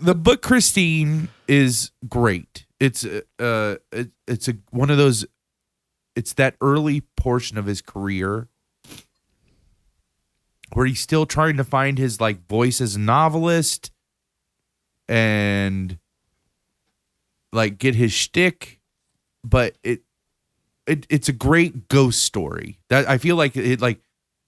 The book Christine is great. It's one of those. It's that early portion of his career where he's still trying to find his like voice as a novelist and like get his shtick, but it's a great ghost story. That I feel like it like,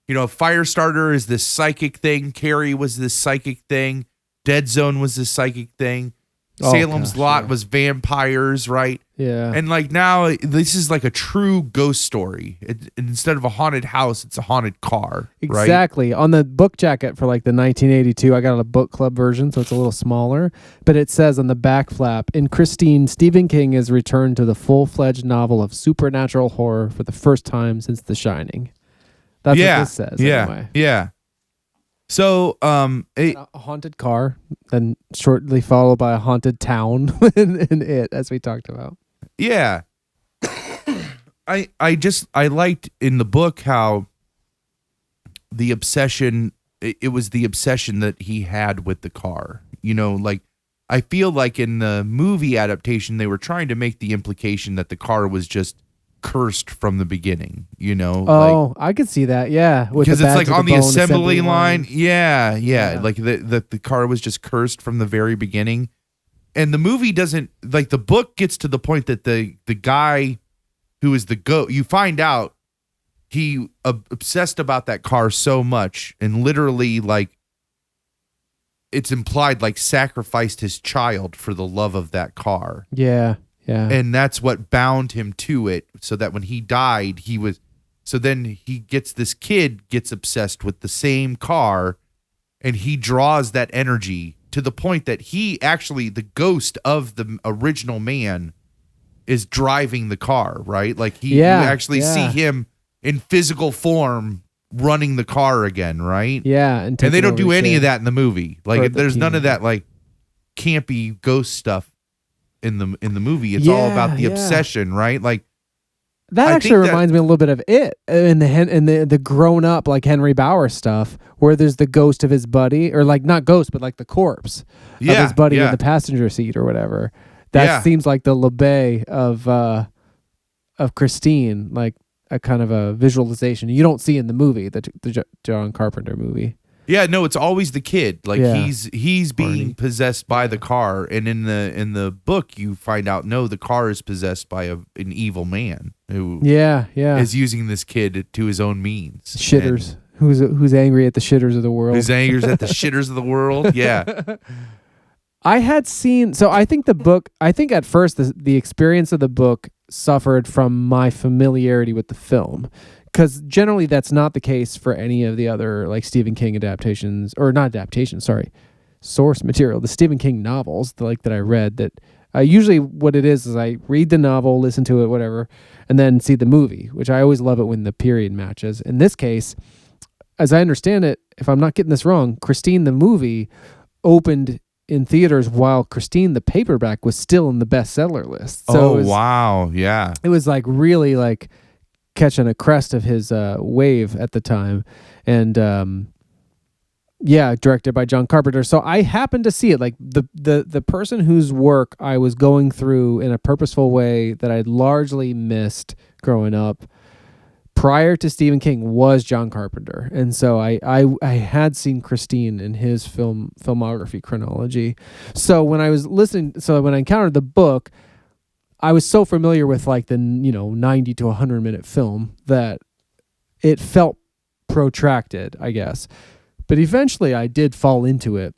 you know, Firestarter is this psychic thing. Carrie was this psychic thing. Dead Zone was this psychic thing. Salem's Lot was vampires, right? Yeah. And like now, this is like a true ghost story. Instead of a haunted house, it's a haunted car. Exactly. Right? On the book jacket for like the 1982, I got a book club version, so it's a little smaller. But it says on the back flap, in Christine, Stephen King has returned to the full-fledged novel of supernatural horror for the first time since The Shining. That's what this says. Anyway. Yeah. So, a haunted car, then shortly followed by a haunted town in it, as we talked about. Yeah. I liked in the book how the obsession, it was the obsession that he had with the car. You know, like, I feel like in the movie adaptation, they were trying to make the implication that the car was just cursed from the beginning, you know. Oh, like, I could see that, yeah. Because it's like on the assembly line. Yeah. Like the car was just cursed from the very beginning. And the movie doesn't, like the book gets to the point that the guy who is the goat, you find out he obsessed about that car so much and literally like it's implied like sacrificed his child for the love of that car. Yeah. And that's what bound him to it, so that when he died, so then he gets this kid gets obsessed with the same car, and he draws that energy to the point that he actually, the ghost of the original man, is driving the car, right? Like you actually see him in physical form running the car again, right? Yeah. And they don't do any of that in the movie. Like there's none of that like campy ghost stuff in the movie. It's all about the obsession, right? Like that actually reminds me a little bit of it in the grown up like Henry Bauer stuff, where there's the ghost of his buddy, or like not ghost, but like the corpse of his buddy in the passenger seat or whatever. That seems like the LeBay of Christine, like a kind of a visualization you don't see in the movie, the John Carpenter movie. Yeah, no, it's always the kid. Like he's being possessed by the car, and in the book you find out no, the car is possessed by an evil man who is using this kid to his own means. Shitters, who's angry at the shitters of the world. Who's angry at the shitters of the world? Yeah. I had seen, so I think at first the experience of the book suffered from my familiarity with the film. Because generally that's not the case for any of the other like Stephen King adaptations, or not adaptations, sorry, source material, the Stephen King novels that I read. That usually what it is I read the novel, listen to it, whatever, and then see the movie, which I always love it when the period matches. In this case, as I understand it, if I'm not getting this wrong, Christine the movie opened in theaters while Christine the paperback was still in the bestseller list. So wow, yeah, it was like really like catching a crest of his wave at the time, and directed by John Carpenter. So I happened to see it, like the person whose work I was going through in a purposeful way that I'd largely missed growing up prior to Stephen King was John Carpenter. And so I had seen Christine in his filmography chronology. So when I encountered the book, I was so familiar with like the 90 to 100 minute film that it felt protracted, I guess. But eventually I did fall into it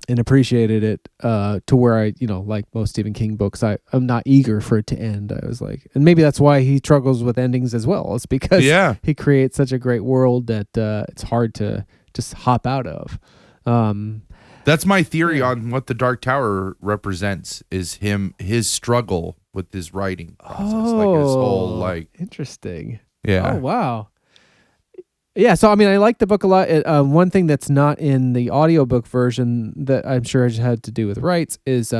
and appreciated it to where I, like most Stephen King books, I'm not eager for it to end. I was like, and maybe that's why he struggles with endings as well. It's because he creates such a great world that it's hard to just hop out of. That's my theory on what the Dark Tower represents, is his struggle with his writing process. Like his whole interesting. Yeah. Oh, wow. Yeah, so I mean, I like the book a lot. One thing that's not in the audiobook version that I'm sure it had to do with rights is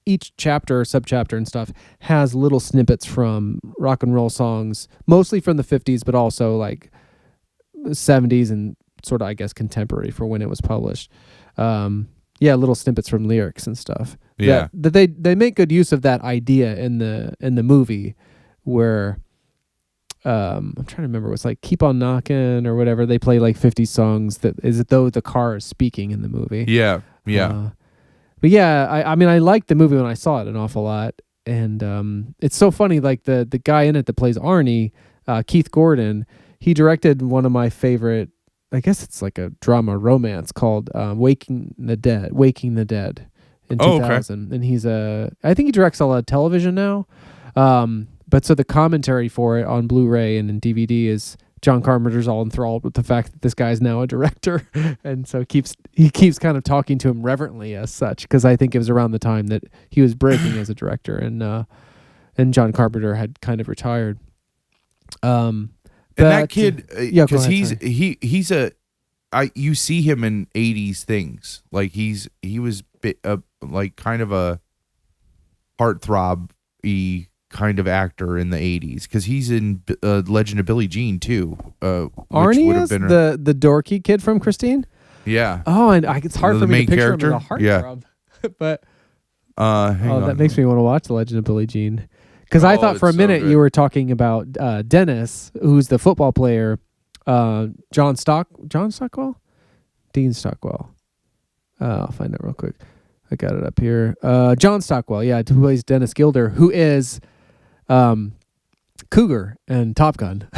each chapter or subchapter and stuff has little snippets from rock and roll songs, mostly from the 50s, but also like 70s and sort of, I guess, contemporary for when it was published. little snippets from lyrics and stuff. Yeah. That they make good use of that idea in the movie, where I'm trying to remember, it's like Keep on Knocking or whatever. They play like 50 songs that is as though the car is speaking in the movie. Yeah. But yeah, I mean, I liked the movie when I saw it an awful lot. And it's so funny, like the guy in it that plays Arnie, Keith Gordon, he directed one of my favorite, I guess it's like a drama romance called Waking the Dead in 2000. Okay. And he's I think he directs a lot of television now. But so the commentary for it on Blu-ray and in DVD is John Carpenter's all enthralled with the fact that this guy's now a director. And so he keeps kind of talking to him reverently as such, because I think it was around the time that he was breaking as a director, and John Carpenter had kind of retired. And that kid, because he's you see him in 80s things. Like he was like kind of a heartthrob-y kind of actor in the 80s, because he's in Legend of Billie Jean too. Arnie is the dorky kid from Christine. Yeah. Oh, and it's hard for me to picture him as a heartthrob. But that makes me want to watch The Legend of Billie Jean, because I thought for a minute you were talking about Dennis, who's the football player, Dean Stockwell. I'll find that real quick. I got it up here. John Stockwell, who plays Dennis Gilder, who is Cougar and Top Gun.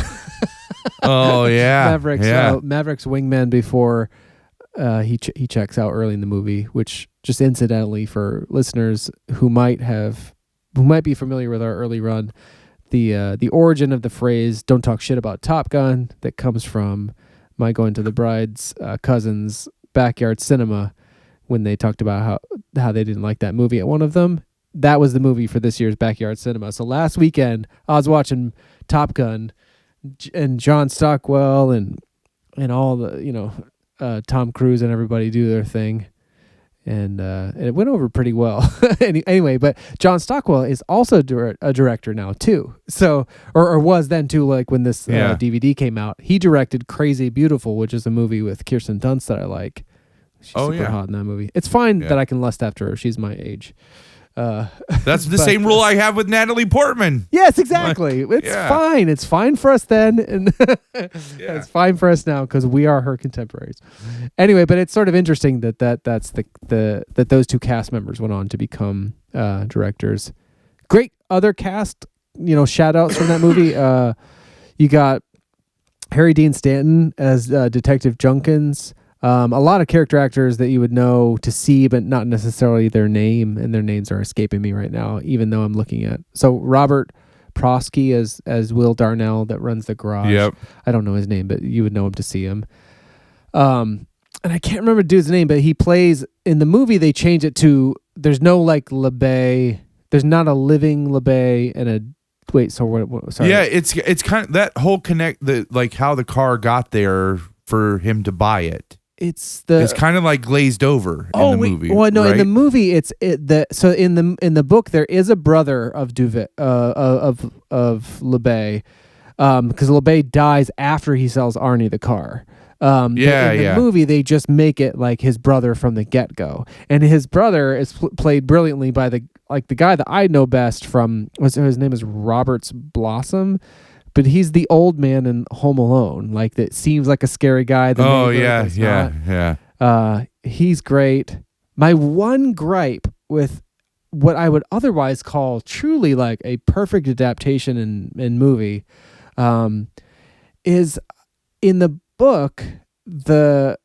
Oh yeah, Maverick's wingman before he checks out early in the movie. Which, just incidentally, for listeners who might be familiar with our early run, the origin of the phrase "Don't talk shit about Top Gun" that comes from my going to the bride's cousin's backyard cinema when they talked about how they didn't like that movie at one of them. That was the movie for this year's backyard cinema. So last weekend I was watching Top Gun, and John Stockwell and all the Tom Cruise and everybody do their thing, and it went over pretty well. Anyway, but John Stockwell is also a director now too. So or was then too. Like when this DVD came out, he directed Crazy Beautiful, which is a movie with Kirsten Dunst that I like. She's super hot in that movie. It's fine that I can lust after her. She's my age. That's the same rule I have with Natalie Portman. Yes, exactly. It's fine. It's fine for us then, and it's fine for us now because we are her contemporaries. Anyway, but it's sort of interesting that's that those two cast members went on to become directors. Great other cast, shout outs from that movie. You got Harry Dean Stanton as Detective Junkins. A lot of character actors that you would know to see, but not necessarily their name, and their names are escaping me right now, even though I'm looking at. So Robert Prosky as Will Darnell that runs the garage. Yep. I don't know his name, but you would know him to see him. And I can't remember the dude's name, but he plays in the movie. They change it to there's no like LeBay. There's not a living LeBay and a wait. So what? Sorry. Yeah, it's kind of that whole like how the car got there for him to buy it. It's kind of like glazed over in the movie. Well, no, right? in the movie so in the book there is a brother of Duvet of LeBay, because LeBay dies after he sells Arnie the car. In the movie they just make it like his brother from the get-go, and his brother is played brilliantly by the guy that I know best from. His name is Roberts Blossom. But he's the old man in Home Alone, like that seems like a scary guy. He's great. My one gripe with what I would otherwise call truly like a perfect adaptation in movie, is in the book the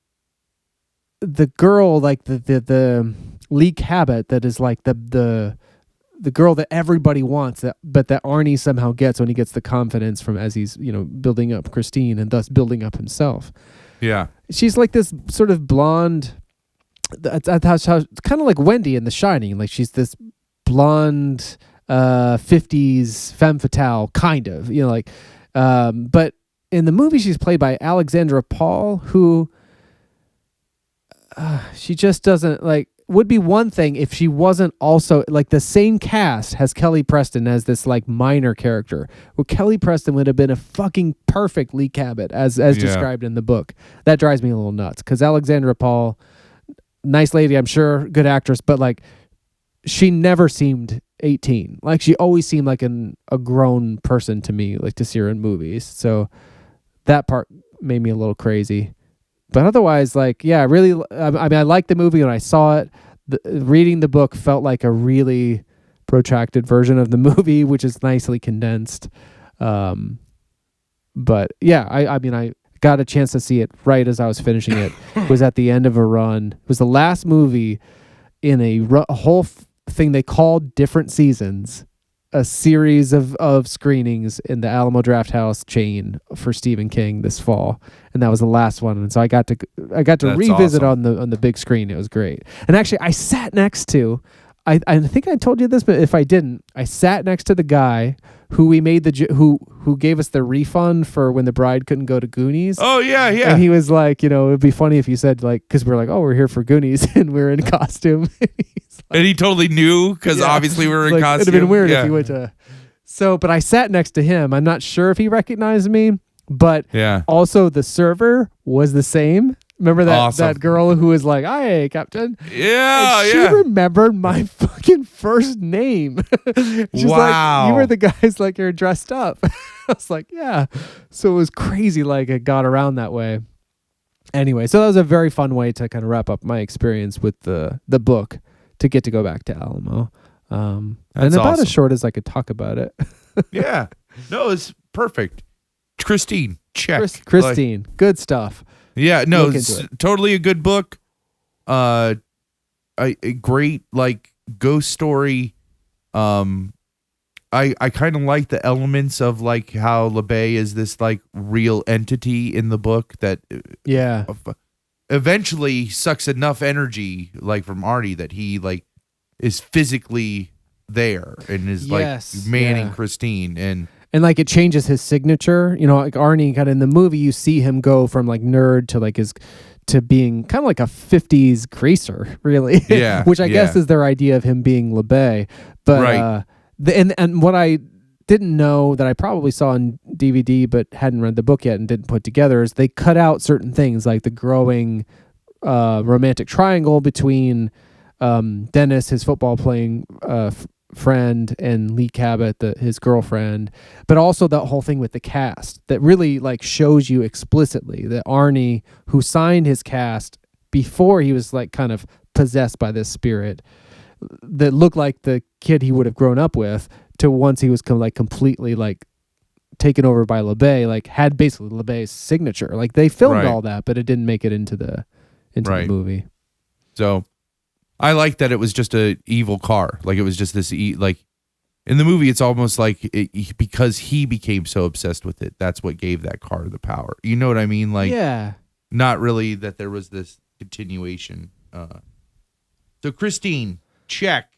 girl, like the Lee Cabot that is like the girl that everybody wants, but that Arnie somehow gets when he gets the confidence from as he's building up Christine and thus building up himself. Yeah, she's like this sort of blonde. That's how kind of like Wendy in The Shining. Like she's this blonde 50s femme fatale kind of. But in the movie she's played by Alexandra Paul, who she just doesn't like. Would be one thing if she wasn't also like the same cast has Kelly Preston as this like minor character. Well, Kelly Preston would have been a fucking perfect Lee Cabot as described in the book. That drives me a little nuts because Alexandra Paul, nice lady, I'm sure, good actress, but like she never seemed 18. Like she always seemed like a grown person to me, like to see her in movies. So that part made me a little crazy. But otherwise, like, yeah, really, I mean, I liked the movie when I saw it. Reading the book felt like a really protracted version of the movie, which is nicely condensed. But yeah, I mean, I got a chance to see it right as I was finishing it. It was at the end of a run. It was the last movie in a whole thing they called Different Seasons, a series of screenings in the Alamo Drafthouse chain for Stephen King this fall, and that was the last one. And so I got to That's revisit awesome. on the big screen. It was great. And actually, I sat next to, I think I told you this, but if I didn't, I sat next to the guy who we made who gave us the refund for when the bride couldn't go to Goonies. Oh yeah. And he was like, it'd be funny if you said like, because we're like, oh, we're here for Goonies and we're in costume. And he totally knew because obviously we were in costume. It'd have been weird if he went to. So, but I sat next to him. I'm not sure if he recognized me, but also the server was the same. Remember that girl who was like, "Hi, Captain." Yeah, and she remembered my fucking first name. She's like, "You were the guys like you're dressed up." I was like, "Yeah." So it was crazy. Like it got around that way. Anyway, so that was a very fun way to kind of wrap up my experience with the book to get to go back to Alamo. And about as short as I could talk about it. Yeah. No, it's perfect. Christine, check. Christine, good stuff. Yeah, no, it's totally a good book. A great like ghost story. I kind of like the elements of like how LeBay is this like real entity in the book that eventually sucks enough energy like from Arnie that he like is physically there and is like manning Christine and like it changes his signature, like Arnie kind of in the movie, you see him go from like nerd to like to being kind of like a 50s greaser, really. Yeah. Which I guess is their idea of him being LeBay. But and what I didn't know that I probably saw on DVD but hadn't read the book yet and didn't put together is they cut out certain things like the growing romantic triangle between Dennis, his football playing friend, and Lee Cabot, his girlfriend, but also that whole thing with the cast that really like shows you explicitly that Arnie, who signed his cast before he was like kind of possessed by this spirit that looked like the kid he would have grown up with, to once he was completely like taken over by LeBay, like had basically LeBay's signature. Like they filmed all that, but it didn't make it into the movie. So I like that it was just a evil car. Like it was just this, like in the movie, it's almost like because he became so obsessed with it, that's what gave that car the power. You know what I mean? Like, not really that there was this continuation. So Christine, check.